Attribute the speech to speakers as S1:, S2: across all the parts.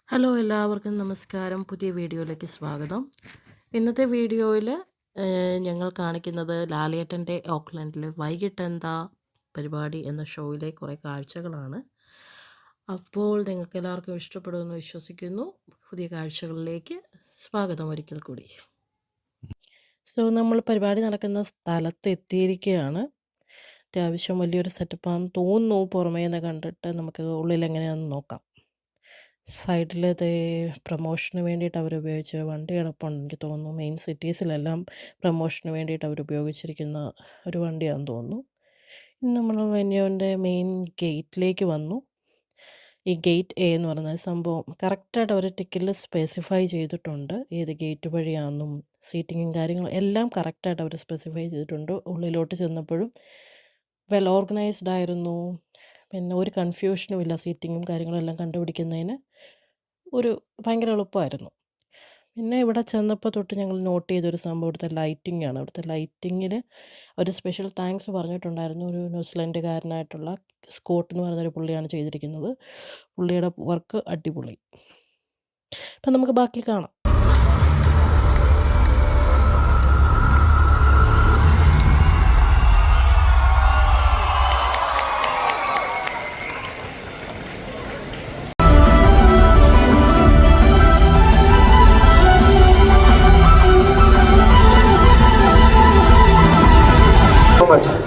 S1: Hello എല്ലാവർക്കും നമസ്കാരം. പുതിയ വീഡിയോയിലേക്ക് സ്വാഗതം. ഇന്നത്തെ വീഡിയോയിൽ ഞങ്ങൾ കാണിക്കുന്നത് ലാലേട്ടൻ്റെ ഓക്ലൻഡിൽ വൈകിട്ട് എന്താ പരിപാടി എന്ന ഷോയിലെ കുറേ കാഴ്ചകളാണ്. അപ്പോൾ നിങ്ങൾക്ക് എല്ലാവർക്കും ഇഷ്ടപ്പെടുമെന്ന് വിശ്വസിക്കുന്നു. പുതിയ കാഴ്ചകളിലേക്ക് സ്വാഗതം ഒരിക്കൽ കൂടി. നമ്മൾ പരിപാടി നടക്കുന്ന സ്ഥലത്ത് എത്തിയിരിക്കുകയാണ്. അത്യാവശ്യം വലിയൊരു സെറ്റപ്പാണെന്ന് തോന്നുന്നു. പുറമേ നിന്ന് കണ്ടിട്ട് നമുക്ക് ഉള്ളിൽ എങ്ങനെയാണെന്ന് നോക്കാം. സൈഡിൽ പ്രമോഷന് വേണ്ടിയിട്ട് അവർ ഉപയോഗിച്ച വണ്ടി കിടപ്പുണ്ട്. എനിക്ക് തോന്നുന്നു മെയിൻ സിറ്റീസിലെല്ലാം പ്രമോഷന് വേണ്ടിയിട്ട് അവർ ഉപയോഗിച്ചിരിക്കുന്ന ഒരു വണ്ടിയാണെന്ന് തോന്നുന്നു. ഇനി നമ്മൾ വെന്യൂവിൻ്റെ മെയിൻ ഗേറ്റിലേക്ക് വന്നു. ഈ ഗേറ്റ് എ എന്ന് പറയുന്ന സംഭവം കറക്റ്റായിട്ട് അവർ ടിക്കറ്റിൽ സ്പെസിഫൈ ചെയ്തിട്ടുണ്ട്. ഏത് ഗേറ്റ് വഴിയാണെന്നും സീറ്റിങ്ങും കാര്യങ്ങളും എല്ലാം കറക്റ്റായിട്ട് അവർ സ്പെസിഫൈ ചെയ്തിട്ടുണ്ട്. ഉള്ളിലോട്ട് ചെന്നപ്പോഴും വെൽ ഓർഗനൈസ്ഡ് ആയിരുന്നു. പിന്നെ ഒരു കൺഫ്യൂഷനും ഇല്ല. സീറ്റിങ്ങും കാര്യങ്ങളും എല്ലാം കണ്ടുപിടിക്കുന്നതിന് ഭയങ്കര എളുപ്പമായിരുന്നു. പിന്നെ ഇവിടെ ചെന്നപ്പോൾ തൊട്ട് ഞങ്ങൾ നോട്ട് ചെയ്തൊരു സംഭവം ഇവിടുത്തെ ലൈറ്റിങ്ങാണ്. ഇവിടുത്തെ ലൈറ്റിങ്ങിന് ഒരു സ്പെഷ്യൽ താങ്ക്സ് പറഞ്ഞിട്ടുണ്ടായിരുന്നു. ഒരു ന്യൂസിലൻഡുകാരനായിട്ടുള്ള സ്കോട്ട് എന്ന് പറയുന്നൊരു പുള്ളിയാണ് ചെയ്തിരിക്കുന്നത്. പുള്ളിയുടെ വർക്ക് അടിപൊളി. അപ്പം നമുക്ക് ബാക്കി കാണാം.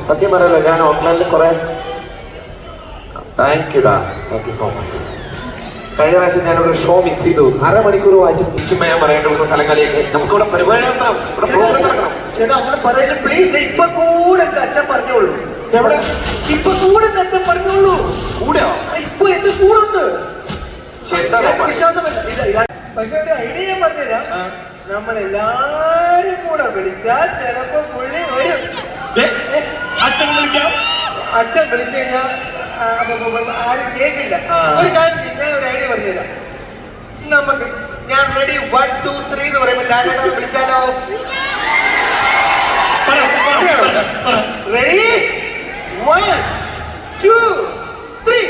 S2: സത്യം പറയല്ലോ, ഞാൻ ഓൺലൈനിൽ കുറെ താങ്ക് യു സോ മച്ച്. കഴിഞ്ഞ പ്രാവശ്യം ഞാനൊരു ഷോ മിസ് ചെയ്തു. അരമണിക്കൂർ വായിച്ചു ചുമ്മാ ഞാൻ പറയേണ്ട സ്ഥലങ്ങളിലേക്ക് നമുക്കിവിടെ പരിപാടി നടത്താം, ഇവിടെ പ്രോഗ്രാം നടക്കണം.
S3: ചേട്ടാ അങ്ങനെ പറയുന്നത് പ്ലീസ്. ഇപ്പൊ കൂടെ എന്റെ അച്ഛൻ പറഞ്ഞോളൂ.
S2: എവിടെ?
S3: ഇപ്പൊ കൂടെ എന്റെ അച്ഛൻ പറഞ്ഞോളൂ.
S2: കൂടെയോ?
S3: ഇപ്പൊ എന്റെ കൂടെ ഉണ്ട്.
S2: വിശ്വാസമല്ല.
S3: പക്ഷെ ഒരു ഐഡിയ പറഞ്ഞുതരാം. നമ്മളെല്ലാരും കൂടെ വിളിച്ചാൽ ചിലപ്പോ പുള്ളി വരും.
S2: അച്ഛൻ വിളിക്കാം.
S3: അച്ഛൻ വിളിച്ചു കഴിഞ്ഞാൽ ആരും കേൾക്കില്ല. ഒരു കാര്യം ഞാൻ ഒരു ഐഡിയ പറഞ്ഞുതരാം. നമുക്ക് ഞാൻ റെഡി 1 2 3 എന്ന് പറയുമ്പോൾ ലാലേട്ടൻ വിളിച്ചാലോ? റെഡി 1 2 3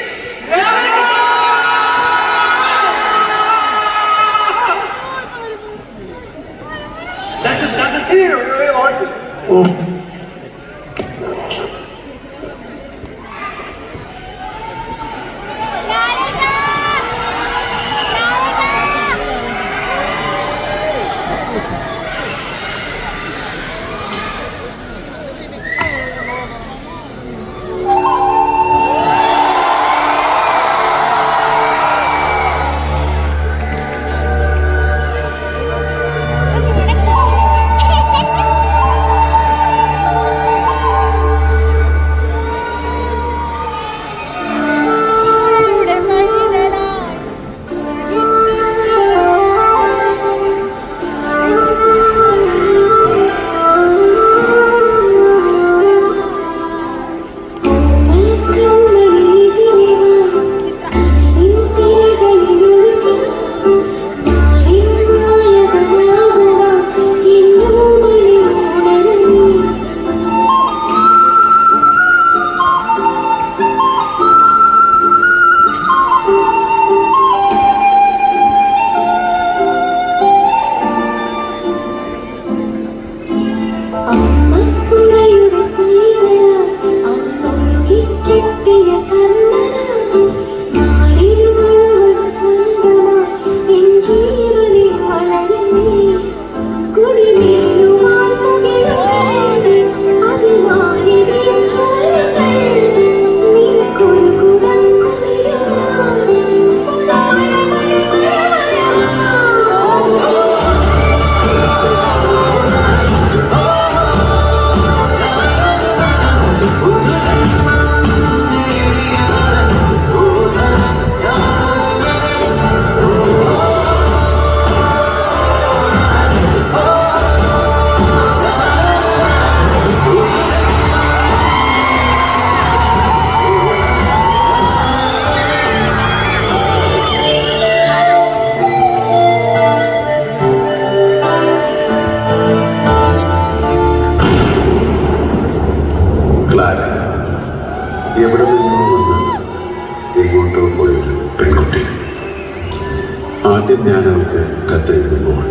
S4: ആദ്യം ഞാൻ അവൾക്ക് കത്തെഴുതുമ്പോൾ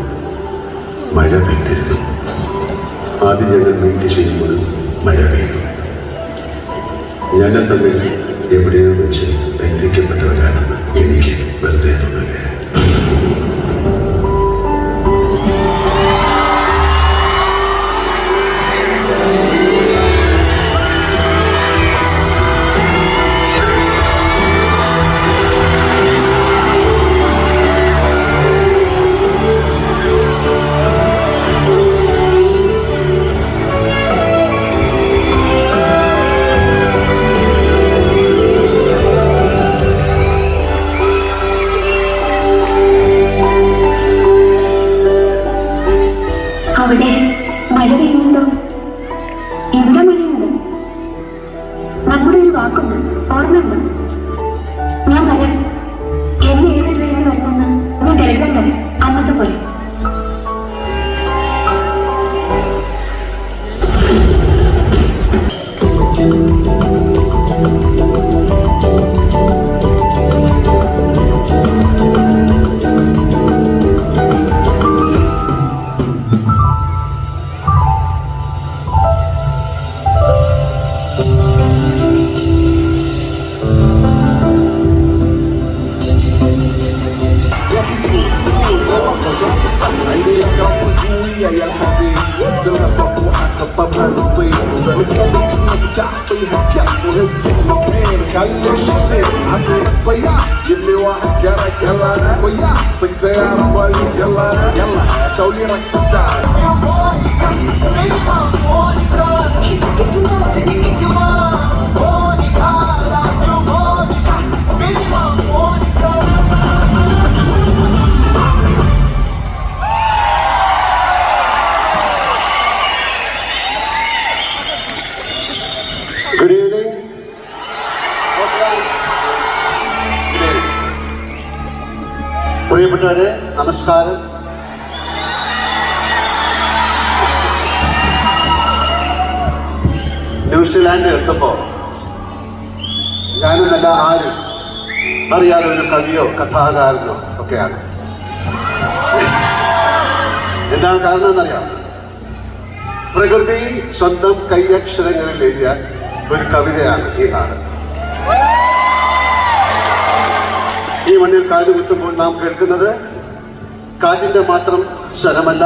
S4: മഴ പെയ്തിരുന്നു. ആദ്യം ഞങ്ങൾ മീറ്റ് ചെയ്യുമ്പോൾ മഴ പെയ്തു. ഞങ്ങൾ തമ്മിൽ എവിടെയോ വെച്ച് ബന്ധിക്കപ്പെട്ടവരാണെന്ന് എനിക്ക് വെറുതെ തോന്നുകയാണ്.
S5: അവിടെ മഴ പെയ്യുന്നുണ്ടോ? ഇവിടെ മഴയുണ്ട്. നമ്മുടെ ഒരു വാക്കുണ്ട്, ഓർമ്മയുണ്ട്. ഞാൻ വരാം. എന്നെ ഏത് ട്രെയിനിൽ വരുമെന്ന് ഞാൻ കരുതണ്ടേ? അന്നത്തെ പോലെ.
S4: يا الحبيب زرنا سطوحة خطبها نصيب متقلق انك تعطيها كف وهزت مكان خلي شبيب عطيك بياع جيب لي واحد كرك يلا انا وياك طق سيارة بوليس يلا انا يلا سوي لي رقص الدار Good evening. പ്രിയപ്പെട്ടവരെ നമസ്കാരം. ന്യൂസിലാൻഡ് എത്തുമ്പോൾ ഞാനെന്നല്ല ആരും അറിയാതെ ഒരു കവിയോ കഥാകാരനോ ഒക്കെയാണ്. എന്താണ് കാരണം എന്നറിയാം? പ്രകൃതി സ്വന്തം കൈയക്ഷരങ്ങളിൽ എഴുതിയ ഒരു കവിതയാണ് ഈ നാട്. ഈ മണ്ണിൽ കാലുകുത്തുമ്പോൾ നാം കേൾക്കുന്നത് കാറ്റിൻ്റെ മാത്രം സ്വരമല്ല,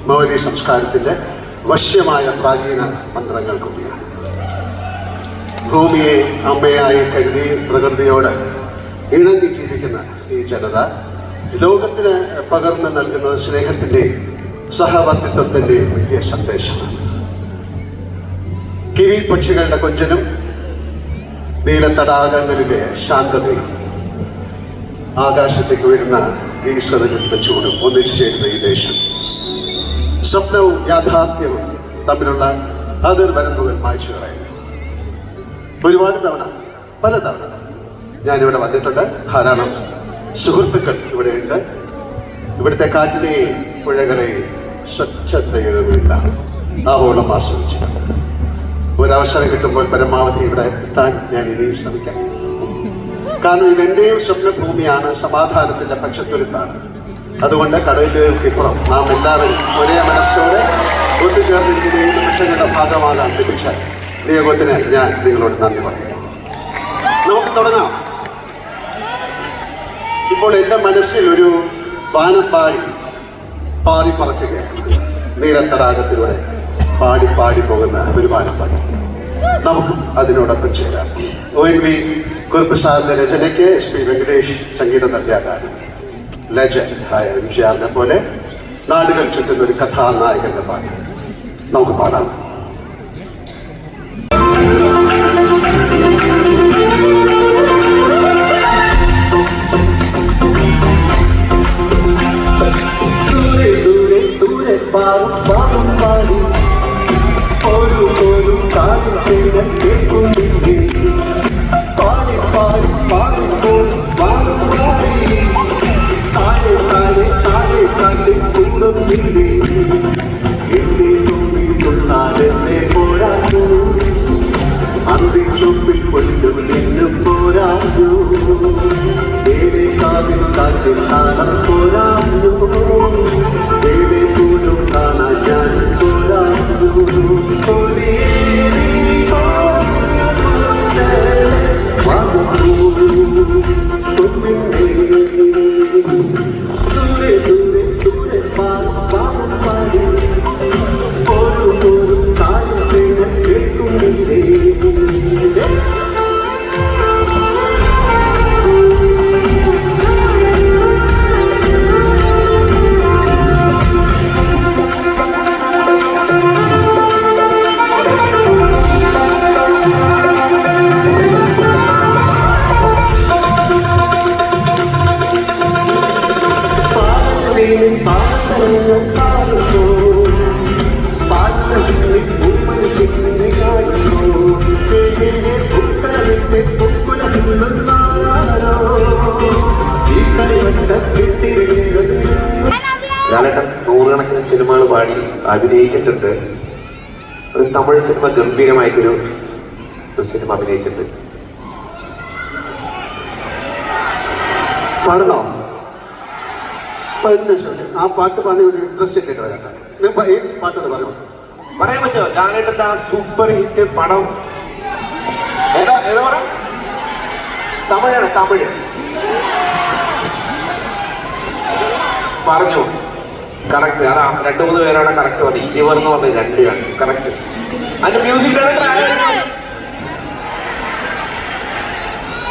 S4: മൗലി സംസ്കാരത്തിൻ്റെ വശ്യമായ പ്രാചീന മന്ത്രങ്ങൾ കൂടിയാണ്. ഭൂമിയെ അമ്മയായി കരുതി പ്രകൃതിയോട് ഇണങ്ങി ജീവിക്കുന്ന ഈ ജനത ലോകത്തിന് പകർന്നു നൽകുന്നത് സ്നേഹത്തിൻ്റെയും സഹവർത്തിത്വത്തിൻ്റെയും വലിയ സന്ദേശമാണ്. കിവി പക്ഷികളുടെ കൊഞ്ചലും നീലത്തടാകങ്ങളിലെ ശാന്തതയും ആകാശത്തേക്ക് വരുന്ന ഈശ്വരങ്ങളുടെ ചൂടും ഒന്നിച്ചു ചേരുന്ന ഈ ദേശം സ്വപ്നവും യാഥാർത്ഥ്യവും തമ്മിലുള്ള അതിർവരമ്പുകൾ മായ്ച്ചു കളയുന്നു. ഒരുപാട് തവണ പലതവണ ഞാനിവിടെ വന്നിട്ടുണ്ട്. ധാരാളം സുഹൃത്തുക്കൾ ഇവിടെയുണ്ട്. ഇവിടുത്തെ കാറ്റിനെയും പുഴകളെയും സ്വച്ഛതയുമില്ല ആവോളം ആസ്വദിച്ചിട്ടുണ്ട്. ഒരവസരം കിട്ടുമ്പോൾ പരമാവധി ഇവിടെ എത്താൻ ഞാൻ ഇനിയും ശ്രമിക്കാം. കാരണം ഇതെന്റെയും സ്വപ്നഭൂമിയാണ്, സമാധാനത്തിന്റെ പക്ഷത്തുരുത്താണ്. അതുകൊണ്ട് കടലുകൾക്കിപ്പുറം നാം എല്ലാവരും ഒരേ മനസ്സോടെ ഒത്തുചേർന്നിരിക്കുന്ന ഈ നിമിഷങ്ങളുടെ ഭാഗമാകാൻ ലഭിച്ച നിയോഗത്തിന് ഞാൻ നിങ്ങളോട് നന്ദി പറയുന്നു. നമുക്ക് തുടങ്ങാം. ഇപ്പോൾ എൻ്റെ മനസ്സിൽ ഒരു വാനം പാടി പറക്കുകയാണ്. നീലത്തടാകത്തിലൂടെ പാടി പോകുന്ന ഒരു വാനപ്പാടി. നമുക്കും അതിനോടൊപ്പം ചേരാം. ONV കുറുപ്പ് സാറിന്റെ രചനയ്ക്ക് SP വെങ്കടേഷ് സംഗീതം നൽകിയ ഗാനം ലെജൻഡ് ആയ MGR പോലെ നാടുകൾ ചുറ്റുന്ന ഒരു കഥാനായകന്റെ പാടി നമുക്ക് പാടാം. ും
S2: ലാലേട്ടൻ നൂറുകണക്കിന് സിനിമകൾ പാടി അഭിനയിച്ചിട്ടുണ്ട്. ഒരു തമിഴ് സിനിമ ഗംഭീരമായിട്ടൊരു സിനിമ അഭിനയിച്ചിട്ടുണ്ട്.
S4: പാടണോ? ആ പാട്ട് പാടി ഒരു ഇൻട്രസ്റ്റ് ആയിട്ട് വരാം. ഏത് പാട്ടത് പറയണോ?
S2: പറയാൻ പറ്റുമോ? ലാലേട്ടന്റെ ആ സൂപ്പർ ഹിറ്റ് പടം ഏതാ ഏതാ പറ? തമിഴാണ്, തമിഴ് പറഞ്ഞു. കറക്റ്റ്. അതാ 2-3 പേരോടെ കറക്റ്റ് പറഞ്ഞു. 20 എന്ന് പറഞ്ഞത് 2 കറക്റ്റ്. അതിന്റെ മ്യൂസിക് ഡയറക്ടർ ആരായിരുന്നു?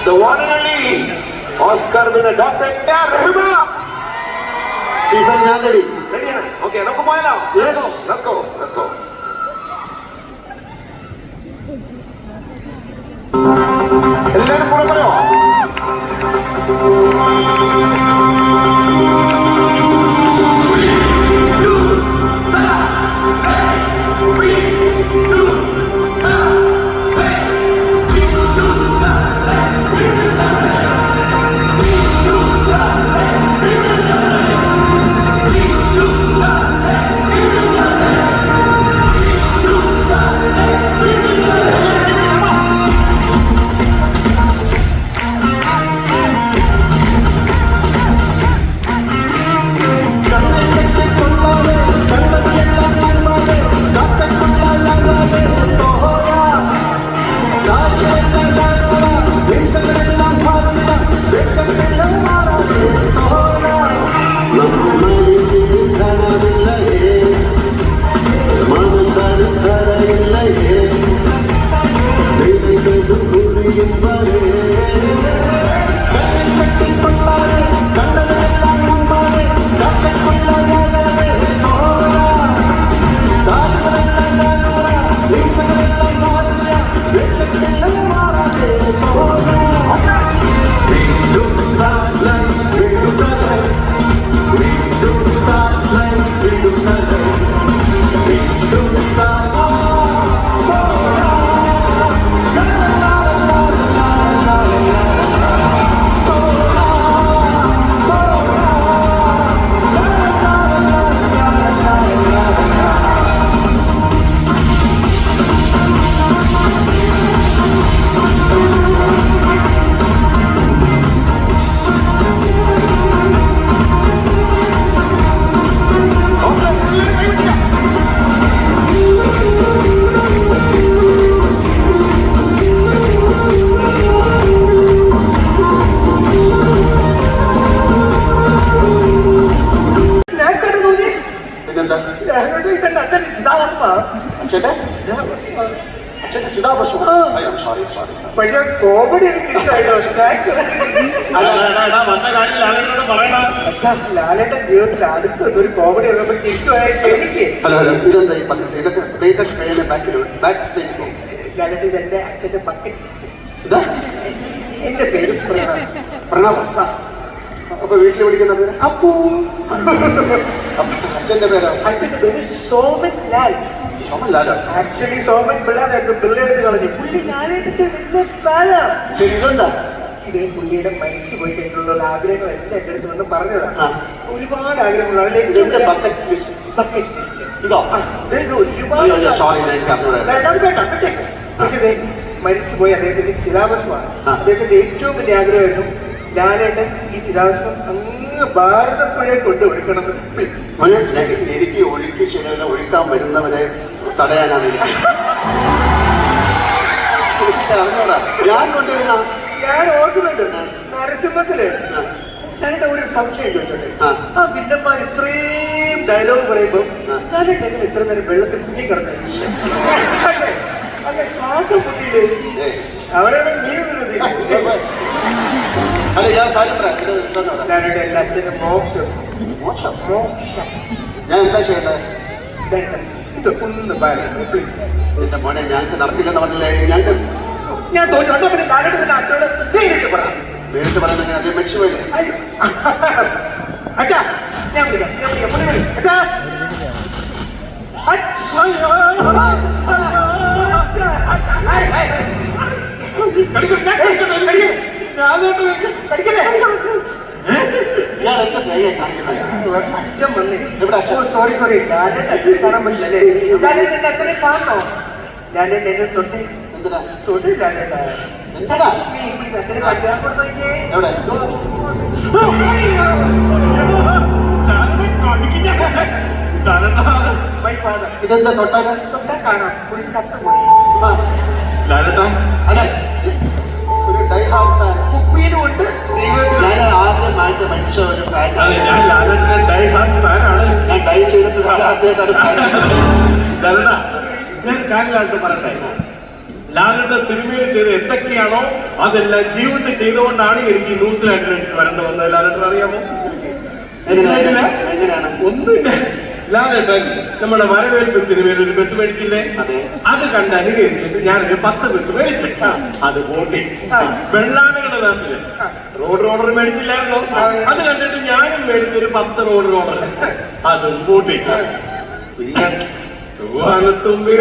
S2: The one and only Oscar winner Dr. A.R. Rahman.
S4: Stephen, ഞാൻ റെഡി.
S2: റെഡിയാണ്? ഓക്കെ, നമുക്ക് പോയാലോ?
S4: Yes.
S2: Let's go. എല്ലാവരും കൂടെ പറയോ?
S4: അച്ഛന്റെ ചിതാഭസ്മം.
S3: പക്ഷെ കോമഡി എനിക്ക് ഇഷ്ടമായിട്ടോ. ലാലേട്ടൻ ജീവിതത്തിൽ അടുത്തൊരു കോമഡി ഉള്ളപ്പോൾ ചിരിക്കുമായിട്ട് എനിക്ക്
S4: ഇതെന്താ ഇതൊക്കെ ബാക്ക് സ്റ്റേജ് പോകും.
S3: ലാലേട്ടൻ ഇതെന്റെ അച്ഛന്റെ ബക്കറ്റ് ലിസ്റ്റ്. എന്റെ പേര്
S4: പ്രണവ്. അപ്പൊ വീട്ടിൽ വിളിക്കുന്ന പേര്
S3: അപ്പൂ.
S4: അച്ഛന്റെ പേരോ?
S3: അച്ഛന്റെ പേര് സോമൻ ലാൽ.
S4: സോമൻ ലാലോ?
S3: ആക്ച്വലി സോമൻ പിള്ളേർക്ക് പിള്ളേർക്ക് കളഞ്ഞു. പുള്ളി ലാലേട്ടന്റെ വലിയ ഫാനാ.
S4: ശരി, ഇതെന്താ?
S3: ഇതേ പുള്ളിയുടെ മരിച്ചു പോയി കഴിഞ്ഞുള്ള ആഗ്രഹങ്ങളെല്ലാം എന്റെ അടുത്ത് വന്ന് പറഞ്ഞതാണ്. ഒരുപാട് ആഗ്രഹങ്ങളാണ്.
S4: Bucket list. ഇതോ?
S3: ഒരുപാട്.
S4: സോറി, എനിക്ക് അറിഞ്ഞൂടാ.
S3: പക്ഷെ മരിച്ചുപോയി അദ്ദേഹത്തിന്റെ ചിതാഭസ്മമാണ്. അദ്ദേഹത്തിന്റെ ഏറ്റവും വലിയ ആഗ്രഹമായിരുന്നു ലാലേട്ടൻ ഈ ചിതാഭസ്മം അങ്ങ് ഭാരതപ്പുഴയെ കൊണ്ട് ഒഴുക്കണം. പ്ലീസ്.
S4: എനിക്ക് ഒഴുക്കി ശരിയല്ല, ഒഴുക്കാൻ വരുന്നവരെ തടയാനാണ് എനിക്ക് അറിഞ്ഞോടാ. ഞാൻ കൊണ്ടുവരുന്ന
S3: ഞാൻ ഓർക്കുന്നുണ്ട് നരസിംഹത്തില് ഞാനിന്റെ ഒരു സംശയം ചോദിച്ചോട്ടെ. ആ വില്ലന്മാർ ഇത്രയും ഡയലോഗ് പറയുമ്പോ ലാലേട്ടൻ ഇത്ര നേരം വെള്ളത്തിൽ മുങ്ങി കിടന്നു. അല്ല, ശ്വാസം കുത്തിയില്ലേ? അവിടെയാണ് നീ
S4: അല്ല, ഞാൻ കാര്യം പറയാം. ഇത് എന്താ
S3: ലാലേട്ടൻ എല്ലാ അച്ഛനും മോക്ഷം.
S4: മോശം.
S3: മോക്ഷം.
S4: ഞാൻ എന്താ ചെയ്യേണ്ടത്?
S3: ഇത് ഒന്ന് പറയുന്നു പ്ലീസ്.
S4: എന്റെ മോനെ, ഞങ്ങൾക്ക് നടത്തില്ലെന്ന് പറഞ്ഞില്ലേ? ഞങ്ങൾക്ക്
S3: ഞാൻ തോന്നുന്നു പിന്നെ ലാലേട്ടൻ അച്ഛനോട് നേരിട്ട് പറയാം.
S4: നേരിട്ട് പറയുന്നെങ്കിൽ അതേ മരിച്ചുപോയില്ലേ?
S3: അച്ഛാ ഞാൻ വിളിക്കാം പുള്ളി വരും. അച്ഛാ
S4: ഇയാൾ എന്ത് ധൈര്യം കാണിക്കുന്നത്?
S3: അച്ഛൻ വന്നേ.
S4: എവിടെ അച്ഛൻ?
S3: സോറി ലാലേട്ടൻ അച്ഛനെ കാണാൻ പറ്റില്ലല്ലേ? ലാലേട്ടൻ്റെ അച്ഛനെ കാണണോ? ലാലേട്ടൻ എന്നെ തൊട്ട്
S4: എന്തിനാ?
S3: തൊട്ട് ലാലേട്ടാ
S4: എന്താടാ?
S3: അച്ഛനെ കാണിക്കാൻ കൊടുത്തു നോക്കിയേ.
S4: എവിടെ?
S3: My father.
S4: ഇതെന്താ തൊട്ടാല്?
S3: തൊട്ടാ കാണാം പുള്ളി ചത്തുപോയി.
S4: ആ, അല്ല, ഒരു ഡൈ ഹാർഡ് ഫാൻ.
S3: കുപ്പിയിലും ഉണ്ട്
S4: ഞാൻ ആദ്യമായിട്ട് മരിച്ച ഒരു ഫാൻ.
S6: ഞാൻ ലാലേട്ടന്റെ ഡൈ ഹാർഡ് ഫാനാണ്.
S4: ഞാൻ ഡൈ ചെയ്തിട്ട് ആദ്യമായിട്ടാണ് ഫാൻ.
S6: ലാലേട്ട, ഞാൻ കാര്യമായിട്ട് പറയട്ടെ, ലാലേട്ട സിനിമയിൽ ചെയ്ത് എന്തൊക്കെയാണോ അതെല്ലാം ജീവിതത്തിൽ ചെയ്തുകൊണ്ടാണ് എനിക്ക് ന്യൂസിലാൻഡിൽ എനിക്ക് വരേണ്ട വന്നത്. ലാലേട്ടൻ അറിയാമോ?
S4: എങ്ങനെയാണ്?
S6: ഒന്നുമില്ല, ലാലേട്ടൻ നമ്മുടെ വരവേൽപ്പ് സിനിമയിൽ ഒരു ബസ് മേടിച്ചില്ലേ,
S4: അതെ.
S6: അത് കണ്ട് അനുകരിച്ചിട്ട് ഞാനൊരു 10 ബസ് മേടിച്ചു. അത് പോട്ടി വെള്ളാനകളുടെ നാട്ടില് റോഡ് റോഡർ മേടിച്ചില്ലായിരുന്നോ? അത് കണ്ടിട്ട് ഞാനും മേടിച്ചൊരു 10 റോഡ് റോഡർ, അതും പോട്ടി. പിന്നെ തൂവാനത്തുമ്പി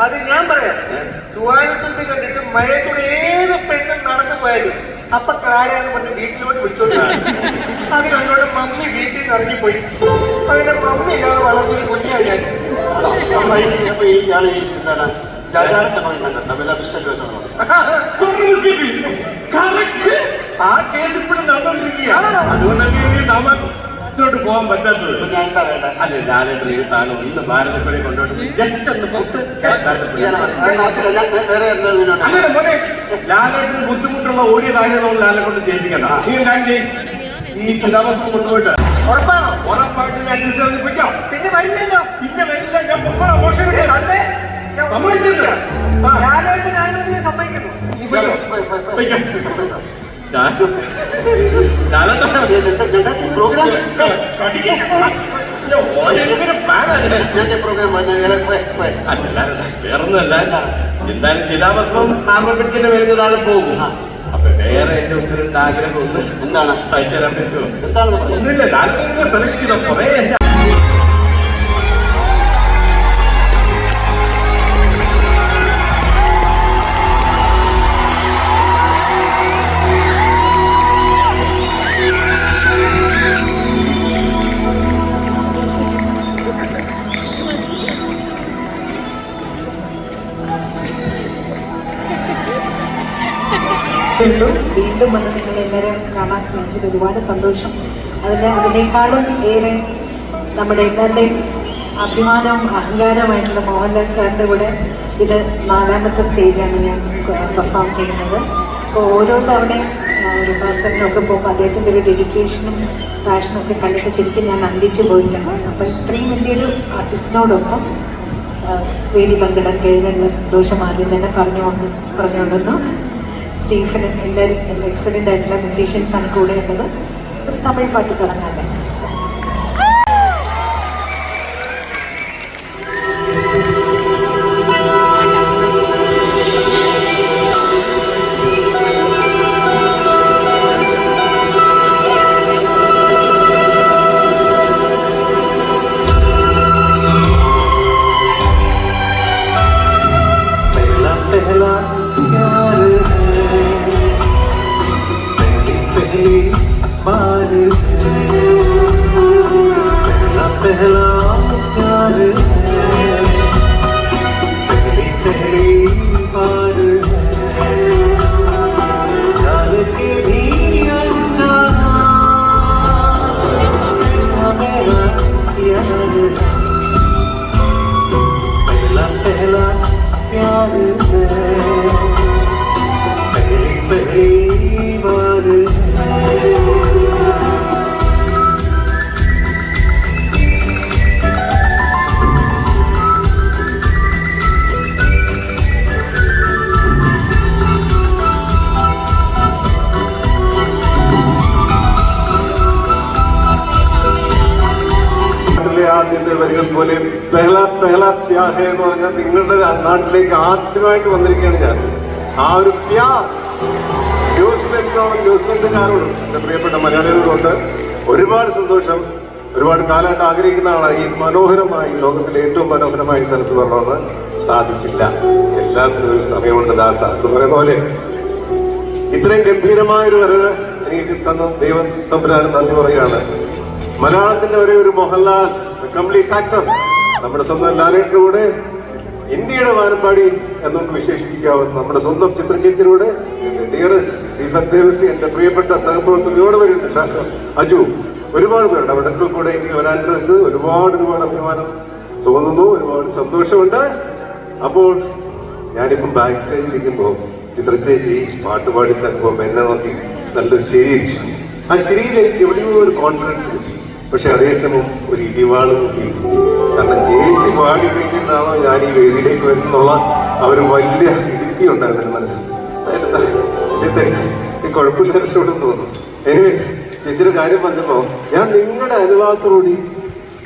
S3: അത് ഞാൻ പറയാം. തൂവാനത്തുമ്പി കണ്ടിട്ട് മഴയത്തൂടെ ഏത് പെണ്ണും നടന്നു പോയാലും അപ്പൊ കാരാന്ന് പറഞ്ഞ് വീട്ടിലോട്ട് വിളിച്ചോണ്ട് അത് കണ്ടോണ്ട് മമ്മി വീട്ടിൽ നിന്ന് ഇറങ്ങിപ്പോയി. അങ്ങനെ മമ്മി ഇല്ലാതെ വളർന്നൊരു കുഞ്ഞായി ഞാൻ.
S4: അപ്പൊ ഈ ഇയാൾ ഈ എന്താണ് രാജാവിന്റെ മകൻ കണ്ടിട്ടുണ്ടോ? വല്ല ബിസ്ക്കറ്റ് വെച്ചോളൂ.
S6: ആ കേസ് ഇപ്പോഴും നടന്നുകൊണ്ടിരിക്കുക. അതുകൊണ്ടല്ലേ സാമാൻ ോട്ട് പോകാൻ പറ്റാത്തത്.
S4: അപ്പൊ ഞാൻ എന്താ വേണ്ട?
S6: അല്ലെ ലാലേട്ടൻ ഈ സാധനം ഒന്ന് ഭാരതപ്പുഴ കൊണ്ടോട്ട് ജസ്റ്റ് ഒന്ന് പൊട്ട്.
S4: വേറെ എന്തെങ്കിലും
S6: അങ്ങനെ മോനെ, ലാലേട്ടന് ബുദ്ധിമുട്ടുള്ള ഒരു കാര്യം നമ്മൾ ലാലെ കൊണ്ട് ചെയ്യിപ്പിക്കണ്ട. ഈ കാര്യം ചെയ്യും, ഈ ചിതാവസ്ഥ കൊണ്ടുപോയിട്ട്
S3: ഉറപ്പാണോ?
S6: ഉറപ്പായിട്ട് ഞാൻ വിളിക്കാം.
S3: പിന്നെ വരില്ലല്ലോ.
S6: പിന്നെ വരില്ല, ഞാൻ പൊക്കോളാം. മോശം
S3: ഏ, തന്റെ
S6: സമ്മതിച്ചില്ല.
S3: ലാലേട്ടൻ ഞാനൊരു സമ്മതിക്കുന്നു.
S4: പ്രോഗ്രാം
S6: വേറൊന്നുമല്ല, എന്തായാലും ചിതാഭസ്മം ആർമ്മപ്പെടുത്തിന് വരുന്നതാണ് പോകും. അപ്പൊ വേറെ എന്റെ ഒന്നിന്റെ ആഗ്രഹം ഒന്ന്
S4: എന്താണ്?
S6: അയച്ചു തരാൻ പറ്റുമോ?
S4: എന്താണ്?
S6: ഒന്നുമില്ല, താല്പര്യം സെലക്ട് ചെയ്ത കുറെ എന്റെ
S7: വീണ്ടും വന്ന് നിങ്ങളെല്ലാവരും കാണാൻ ശ്രമിച്ചത് ഒരുപാട് സന്തോഷം. അതിനേക്കാളും ഏറെ നമ്മുടെ എല്ലാവരുടെയും അഭിമാനവും അഹങ്കാരമായിട്ടുള്ള മോഹൻലാൽ സാറിൻ്റെ കൂടെ ഇത് 4ാമത്തെ സ്റ്റേജാണ് ഞാൻ പെർഫോം ചെയ്യുന്നത്. അപ്പോൾ ഓരോ തവണയും റിഹേഴ്സലിനൊക്കെ പോകുമ്പോൾ അദ്ദേഹത്തിൻ്റെ ഒരു ഡെഡിക്കേഷനും പാഷനും ഒക്കെ കണ്ടിട്ട് ശരിക്കും ഞാൻ അന്തിച്ചു പോയിട്ടാണ്. അപ്പോൾ ഇത്രയും വലിയൊരു ആർട്ടിസ്റ്റിനോടൊപ്പം വേദി പങ്കിടാൻ കഴിയുന്നുള്ള സന്തോഷം ആദ്യം തന്നെ പറഞ്ഞുകൊണ്ടുവന്നു. സ്റ്റീഫന് എല്ലാവരും എക്സലൻ്റ് ആയിട്ടുള്ള മ്യൂസീഷ്യൻസാണ് കൂടെ ഉള്ളത്. ഒരു തമിഴ് പാട്ട് തുടങ്ങാല്ലേ?
S8: ആദ്യത്തെ വരികൾ പോലെ പെഹ്ലാ പെഹ്ലാ പ്യാർ ഹേ എന്ന് പറഞ്ഞാൽ നിങ്ങളുടെ നാട്ടിലേക്ക് ആദ്യമായിട്ട് വന്നിരിക്കുകയാണ് ഞാൻ. ആ ഒരു പ്യാർ ന്യൂസ് ന്യൂസിലൻഡുകാരോടും എൻ്റെ പ്രിയപ്പെട്ട മലയാളികളോടുണ്ട് ഒരുപാട് സന്തോഷം. ഒരുപാട് കാലമായിട്ട് ആഗ്രഹിക്കുന്ന ആളാണ് ഈ മനോഹരമായി ലോകത്തിലെ ഏറ്റവും മനോഹരമായ സ്ഥലത്ത് വരണമെന്ന് സാധിച്ചില്ല. എല്ലാത്തിനും ഒരു സമയമുണ്ട് ദാസ എന്ന് പറയുന്ന പോലെ ഇത്രയും ഗംഭീരമായൊരു വരവ് എനിക്ക് തന്ന ദൈവം തമ്പുരാന് നന്ദി പറയുകയാണ്. മലയാളത്തിന്റെ ഒരു മോഹൻലാൽ കംപ്ലീറ്റ് ആക്ടർ നമ്മുടെ സ്വന്തം ലാലേട്ടനൂടെ ഇന്ത്യയുടെ വാനമ്പാടി എന്ന് നമുക്ക് വിശേഷിപ്പിക്കാവുന്ന നമ്മുടെ സ്വന്തം ചിത്ര ചേച്ചിയിലൂടെ ഡിയറസ്റ്റ് സ്റ്റീഫൻ ദേവസി, എൻ്റെ പ്രിയപ്പെട്ട സഹപ്രവർത്തകരോട് വരുന്നുണ്ട് അജു, ഒരുപാട് പേരുണ്ട്. അവിടെയൊക്കെ കൂടെ എനിക്ക് വരാൻ സാധിച്ചത് ഒരുപാട് അഭിമാനം തോന്നുന്നു, ഒരുപാട് സന്തോഷമുണ്ട്. അപ്പോൾ ഞാനിപ്പം ബാക്ക് സ്റ്റേജിലിരിക്കുമ്പോൾ ചിത്ര ചേച്ചി പാട്ട് പാടി തക്കുമ്പോൾ എന്നെ നോക്കി നല്ലൊരു ചിരിച്ചു. ആ ചിരിയിൽ എനിക്ക് എവിടെയോ ഒരു കോൺഫിഡൻസ് കിട്ടി. പക്ഷെ അതേസമയം ഒരു ഇടിവാള് കിട്ടി. കാരണം ചേച്ചി പാടി കഴിഞ്ഞിട്ടാണോ ഞാൻ ഈ വേദിയിലേക്ക് വരുന്നുള്ള ആ ഒരു വലിയ ഇടുക്കി ഉണ്ടായിരുന്നു എൻ്റെ മനസ്സിൽ. ഈ കുഴപ്പമില്ല രക്ഷപ്പെടും തോന്നുന്നു. എനിവേസ് ചേച്ചിയുടെ കാര്യം പറഞ്ഞപ്പോൾ ഞാൻ നിങ്ങളുടെ അനുഭവത്തോടുകൂടി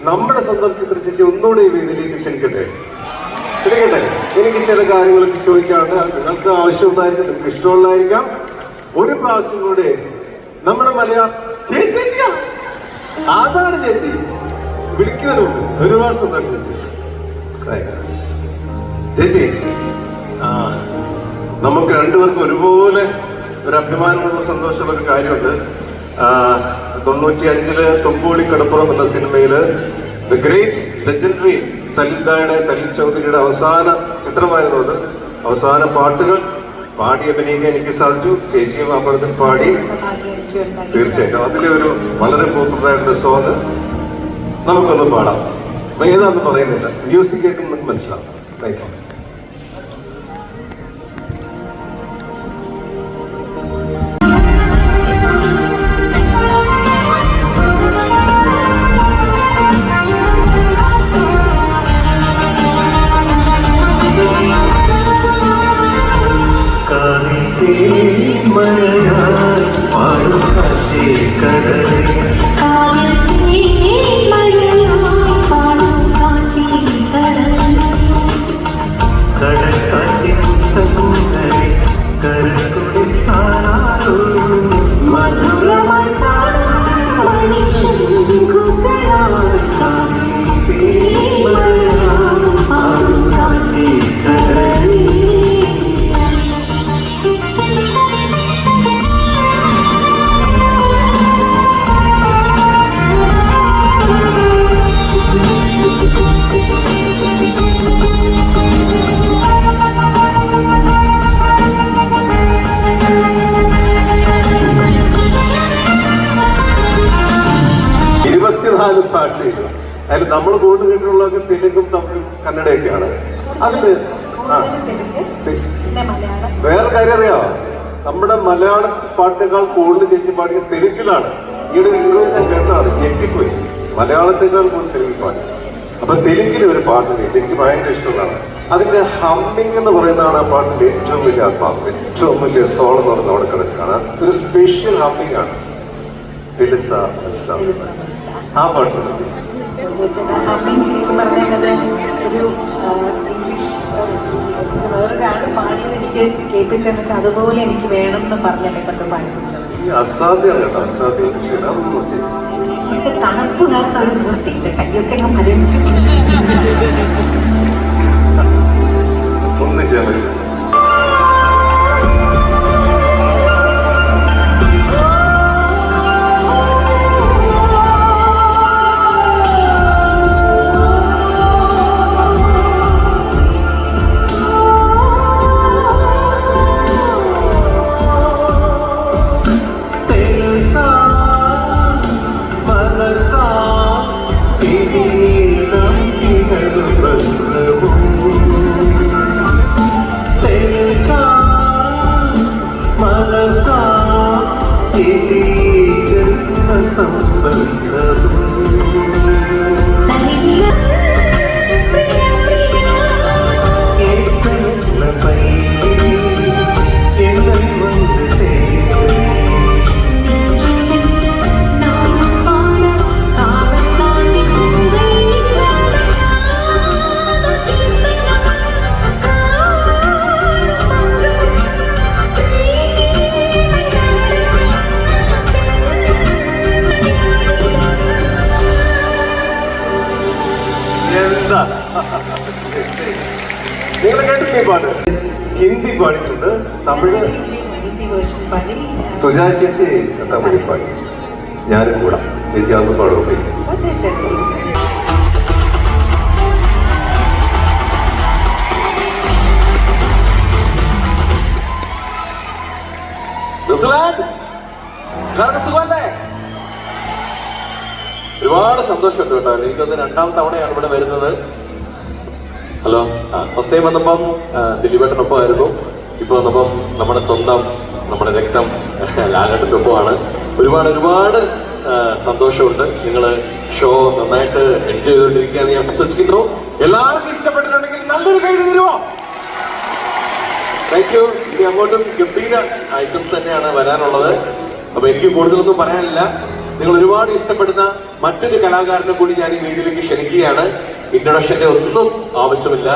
S8: നമ്മുടെ സ്വന്തം ചിത്ര ചേച്ചി ഒന്നുകൂടെ ഈ വേദിയിലേക്ക് ക്ഷണിക്കട്ടെ. എനിക്ക് ചില കാര്യങ്ങളൊക്കെ ചോദിക്കാറുണ്ട്. അത് നിങ്ങൾക്ക് ആവശ്യമുണ്ടായിരിക്കും, നിങ്ങൾക്ക് ഇഷ്ടമുള്ളതായിരിക്കാം. ഒരു പ്രാവശ്യം കൂടെ നമ്മുടെ മലയാളം ചേച്ചി, അതാണ് ചേച്ചി വിളിക്കുന്നതിനുണ്ട്. ഒരുപാട് സന്തോഷം ചേച്ചി. നമുക്ക് രണ്ടുപേർക്കും ഒരുപോലെ ഒരു അഭിമാനമുള്ള സന്തോഷമുള്ള ഒരു കാര്യമുണ്ട്. 95 തുമ്പോളി കടപ്പുറം എന്ന സിനിമയില് ദ ഗ്രേറ്റ് ലെജൻഡറി സലിൽ ചൗധരിയുടെ അവസാന ചിത്രമായിരുന്നു അത്. അവസാന പാട്ടുകൾ പാടി അഭിനയിക്കാൻ എനിക്ക് സാധിച്ചു. ചേച്ചിയും ആ പടത്തിൽ പാടി. തീർച്ചയായിട്ടും അതിലെ ഒരു വളരെ പോപ്പുലർ ആയിട്ടുള്ള സോങ് നമുക്കൊന്ന് പാടാം. ഏതാണെന്ന് പറയുന്നില്ല, മ്യൂസിക് കേൾക്കുമ്പോൾ നമുക്ക് മനസ്സിലാവും. Thank you. ഭാഷയിൽ അതിൽ നമ്മൾ കൂടുതൽ കേട്ടിട്ടുള്ളതൊക്കെ തെലുങ്കും തമിഴും കന്നഡയൊക്കെയാണ്. അതില് വേറെ കാര്യം അറിയാമോ, നമ്മുടെ മലയാള പാട്ടിനേക്കാൾ കൂടുതൽ ചേച്ചി പാടിയ തെലുങ്കിലാണ്. ഈയിടെ ഇന്റർവ്യൂ ഞാൻ കേട്ടതാണ്, ഞെട്ടിപ്പോയി. മലയാളത്തെക്കാൾ കൂടുതൽ തെലുങ്കിൽ പാടി. അപ്പൊ തെലുങ്കിലെ ഒരു പാട്ടുണ്ട് ചേച്ചി, എനിക്ക് ഭയങ്കര ഇഷ്ടമുള്ളതാണ്. അതിന്റെ ഹമ്മിങ് എന്ന് പറയുന്നതാണ് ആ പാട്ടിന്റെ ഏറ്റവും വലിയ ആത്മാവ്, ഏറ്റവും വലിയ സോൾ എന്ന് പറയുന്നത് അവിടെ കിടക്കുകയാണ്. ഒരു സ്പെഷ്യൽ ഹമ്മിങ് ആണ്. ആ പാട്ടുണ്ട് ചേച്ചി.
S7: ശരിക്കും പറഞ്ഞത് ഒരു ഇംഗ്ലീഷ് വേറൊരാള് പാടിയത് എനിക്ക് കേൾപ്പിച്ചു തന്നിട്ട് അതുപോലെ എനിക്ക് വേണം എന്ന് പറഞ്ഞാൽ ഇപ്പോഴത്തെ പാടിപ്പിച്ചത്.
S8: അസാധ്യമാണ് കേട്ടോ, അസാധ്യം.
S7: ഇവിടുത്തെ തണുപ്പ് കാരണം അത് നിർത്തിയില്ല, കയ്യൊക്കെ ഞാൻ മരവിച്ചു.
S8: ഒന്നിച്ചാൽ മതി. സുജാ ചേച്ചി തമിഴ് പാടി, ഞാനും കൂടാ. ചേച്ചി അതൊന്നും പാടുമോ പ്ലീസ്? ഒരുപാട് സന്തോഷമുണ്ട് കേട്ടോ. എനിക്കൊന്ന് 2ാം തവണയാണ് ഇവിടെ വരുന്നത്. ഹലോ, ഫസ്റ്റ് ടൈം വന്നപ്പം ദിലീപേട്ടനൊപ്പം ആയിരുന്നു. ഇപ്പൊ വന്നപ്പം നമ്മുടെ സ്വന്തം, നമ്മുടെ രക്തം ലാലേട്ടനൊപ്പമാണ്. ഒരുപാട് സന്തോഷമുണ്ട്. നിങ്ങൾ ഷോ നന്നായിട്ട് എൻജോയ് ചെയ്തുകൊണ്ടിരിക്കുകയെന്ന് ഞാൻ വിശ്വസിക്കുന്നു. എല്ലാവർക്കും ഇഷ്ടപ്പെട്ടിട്ടുണ്ടെങ്കിൽ നല്ലൊരു കൈ തരുമോ? Thank you. ഇനി അങ്ങോട്ടും ഗംഭീര ഐറ്റംസ് തന്നെയാണ് വരാനുള്ളത്. അപ്പൊ എനിക്ക് കൂടുതലൊന്നും പറയാനില്ല. നിങ്ങൾ ഒരുപാട് ഇഷ്ടപ്പെടുന്ന മറ്റൊരു കലാകാരനെ കൂടി ഞാൻ ഈ വേദിയിലേക്ക് ക്ഷണിക്കുകയാണ്. ഇൻട്രൊഡക്ഷന്റെ ഒന്നും ആവശ്യമില്ല.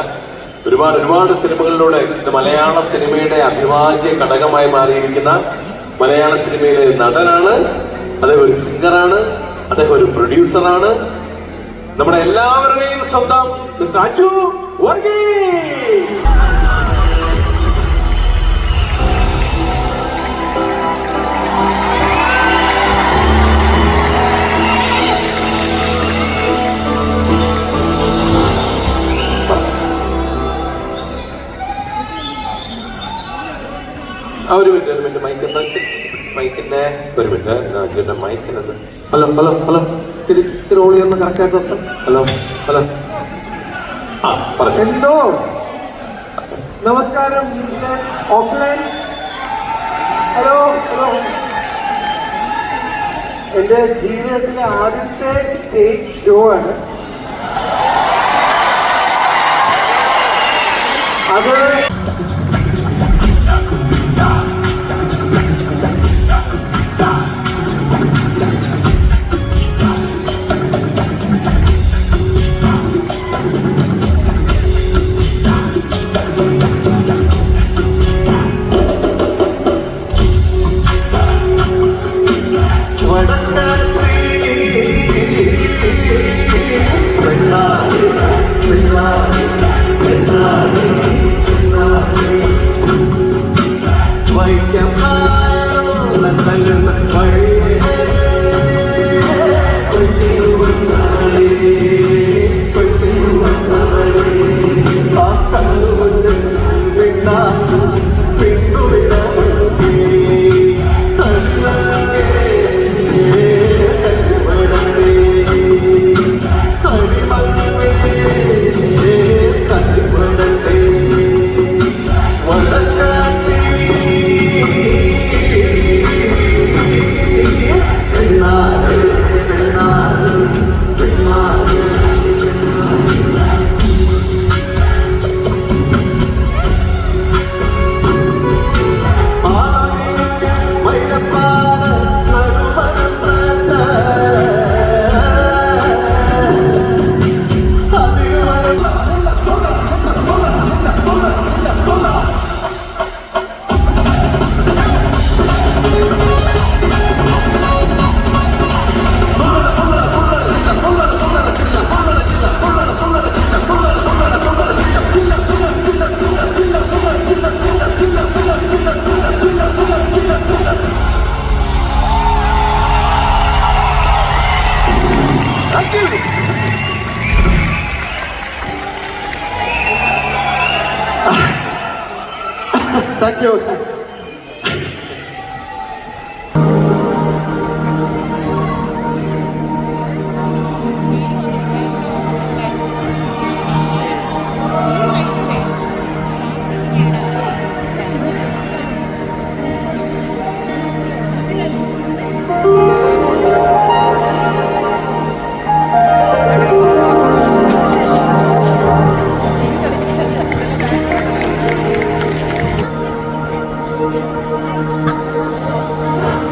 S8: ഒരുപാട് സിനിമകളിലൂടെ മലയാള സിനിമയുടെ അവിഭാജ്യ ഘടകമായി മാറിയിരിക്കുന്ന മലയാള സിനിമയിലെ നടനാണ്. അദ്ദേഹം ഒരു സിംഗറാണ്, അദ്ദേഹം ഒരു പ്രൊഡ്യൂസറാണ്. നമ്മുടെ എല്ലാവരുടെയും സ്വന്തം മിസ്റ്റർ അജു വർഗീസ്. ഒരു മിനിറ്റ് മൈക്കിന്റെ ഒരു മിനിറ്റ് മൈക്കിനത്. ഹലോ ഇച്ചിരി ഓളി ഒന്ന് കറക്റ്റ് ആക്കാം. ഹലോ പറഞ്ഞു.
S3: എന്തോ നമസ്കാരം. ഓഫ്ലൈൻ. ഹലോ. എൻ്റെ ജീവിതത്തിലെ ആദ്യത്തെ സ്റ്റേജ് ഷോ ആണ് അത്.
S4: Thank you.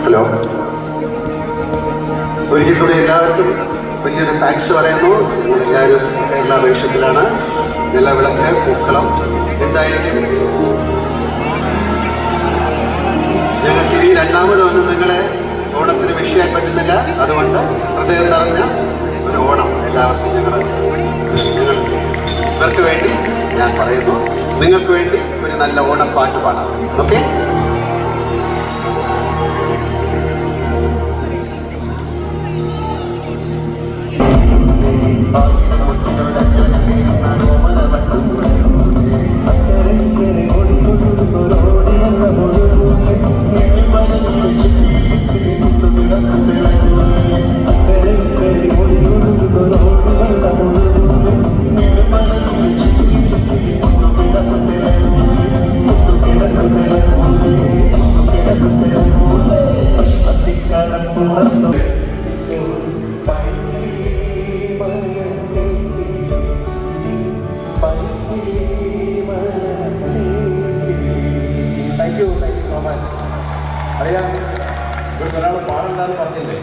S4: ഹലോ, ഒരിക്കൽ കൂടി എല്ലാവർക്കും വലിയൊരു താങ്ക്സ് പറയുന്നു. ഞങ്ങളെല്ലാവരും കേരള വേഷത്തിലാണ്. നിലവിളക്ക്, പൂക്കളം, എന്തായാലും ഞങ്ങൾക്ക് ഇനി 2ാമത് വന്ന് നിങ്ങളെ ഓണത്തിന് വിഷയാൻ പറ്റുന്നില്ല. അതുകൊണ്ട് ഹൃദയം നിറഞ്ഞ ഒരു ഓണം എല്ലാവർക്കും ഇവർക്ക് വേണ്ടി ഞാൻ പറയുന്നു. നിങ്ങൾക്ക് വേണ്ടി ഒരു നല്ല ഓണപ്പാട്ട് പാടാം. Okay?
S2: Thank you so much. അറിയാം ഇവർക്ക് ഒരാൾ പാടില്ലാന്ന് പറഞ്ഞില്ലേ?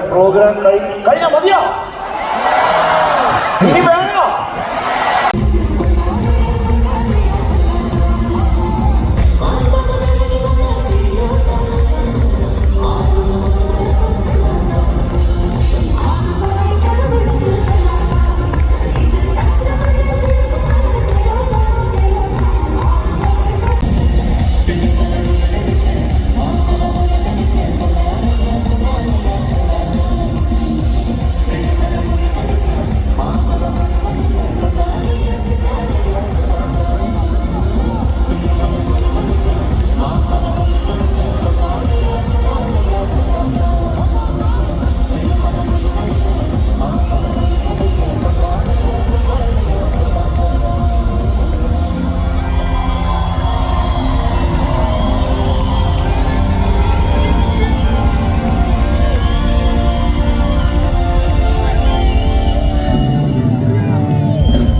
S2: പ്രോഗ്രാം കഴിഞ്ഞാ മതിയോ? ഇനി വേണോ?